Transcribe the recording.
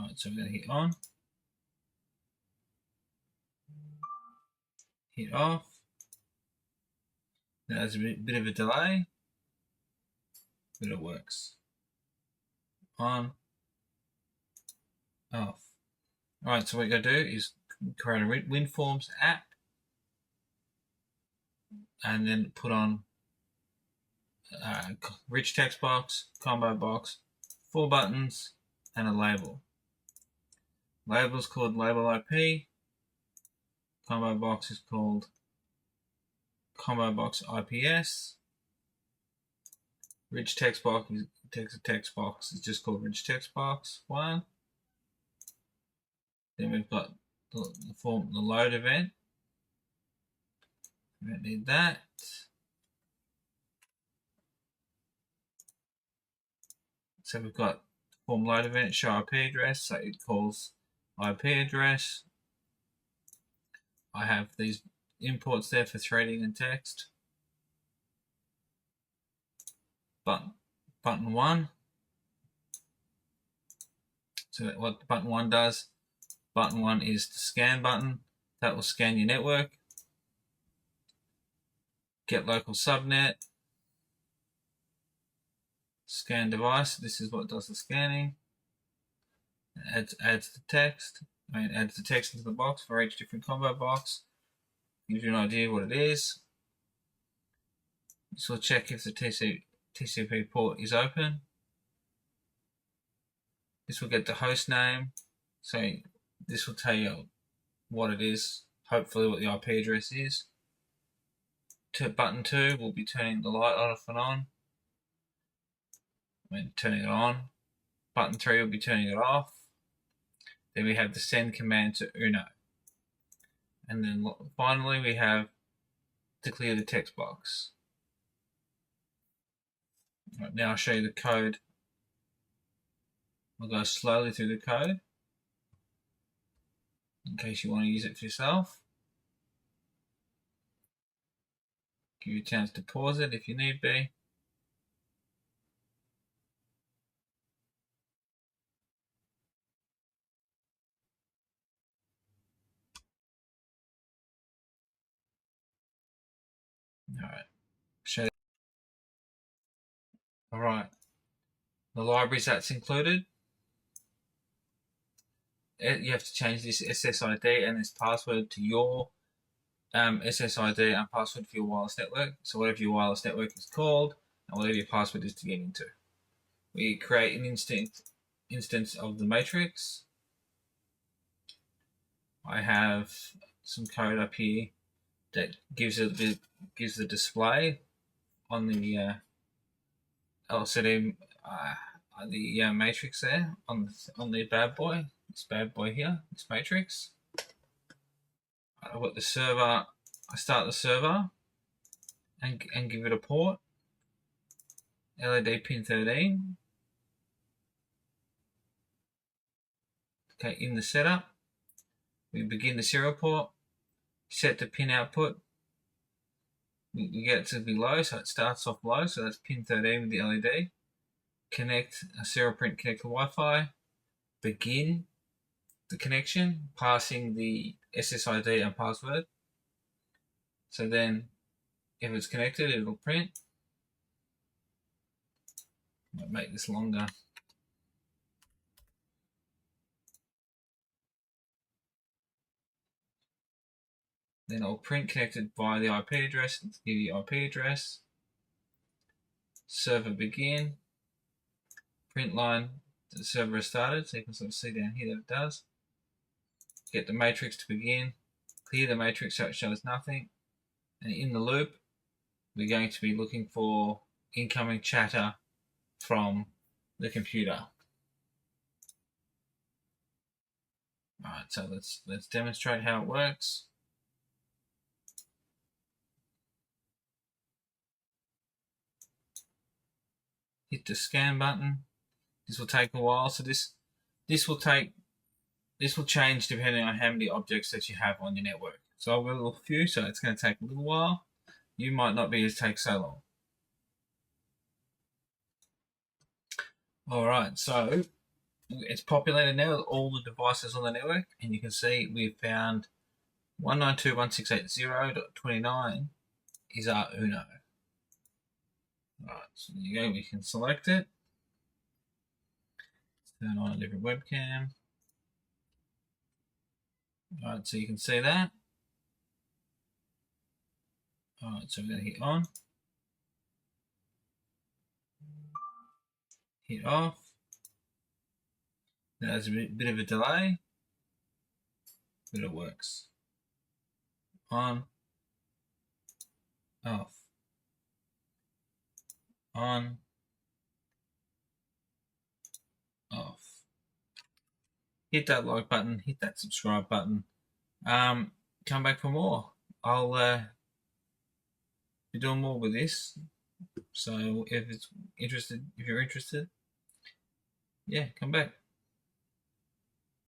Alright, so we're going to hit on, hit off. Now there's a bit of a delay, but it works. On, off. Alright, so what you're going to do is create a WinForms app and then put on rich text box, combo box, 4 buttons, and a label. Label is called label IP. Combo box is called combo box IPS. Rich text box is just called rich text box 1. Then we've got the load event. We don't need that. So we've got form load event, show IP address, so it calls IP address. I have these imports there for threading and text. Button 1. So what button 1 does, button 1 is the scan button. That will scan your network. Get local subnet. Scan device, this is what does the scanning. Adds the text. Adds the text into the box for each different combo box. Gives you an idea what it is. This will check if the TCP port is open. This will get the host name. So this will tell you what it is, hopefully what the IP address is. Button 2 will be turning the light off and on. Turning it on. Button 3 will be turning it off. Then we have the send command to Uno. And then finally we have to clear the text box. Right, now I'll show you the code. I'll go slowly through the code in case you want to use it for yourself. Give you a chance to pause it if you need be. Alright, the libraries that's included. You have to change this SSID and this password to your SSID and password for your wireless network. So whatever your wireless network is called and whatever your password is to get into. We create an instance of the matrix. I have some code up here that gives the display on the LCD, the matrix there on the bad boy. This bad boy here, this matrix. I've got the server. I start the server and give it a port. LED pin 13. Okay, in the setup, we begin the serial port. Set the pin output. We get it to be low, so it starts off low, so that's pin 13 with the LED. Connect a serial print, connect to Wi-Fi. Begin the connection, passing the SSID and password. So then, if it's connected, it'll print. Might make this longer. Then I'll print connected via the IP address, give you IP address. Server begin. Print line, the server has started, so you can sort of see down here that it does. Get the matrix to begin. Clear the matrix so it shows nothing. And in the loop, we're going to be looking for incoming chatter from the computer. Alright, so let's demonstrate how it works. Hit the scan button. This will take a while, so this will change depending on how many objects that you have on your network. So I've got a little few, so it's going to take a little while. You might not be as take so long. Alright, so it's populated now with all the devices on the network, and you can see we've found 192.168.0.29 is Arduino. Right, so there you go, we can select it. Turn on a different webcam. Alright, so you can see that. Alright, so we're going to hit on. Hit off. Now there's a bit of a delay, but it works. On. Off. On. Off. Hit that like button, hit that subscribe button. Come back for more. I'll be doing more with this. So if you're interested, yeah, come back.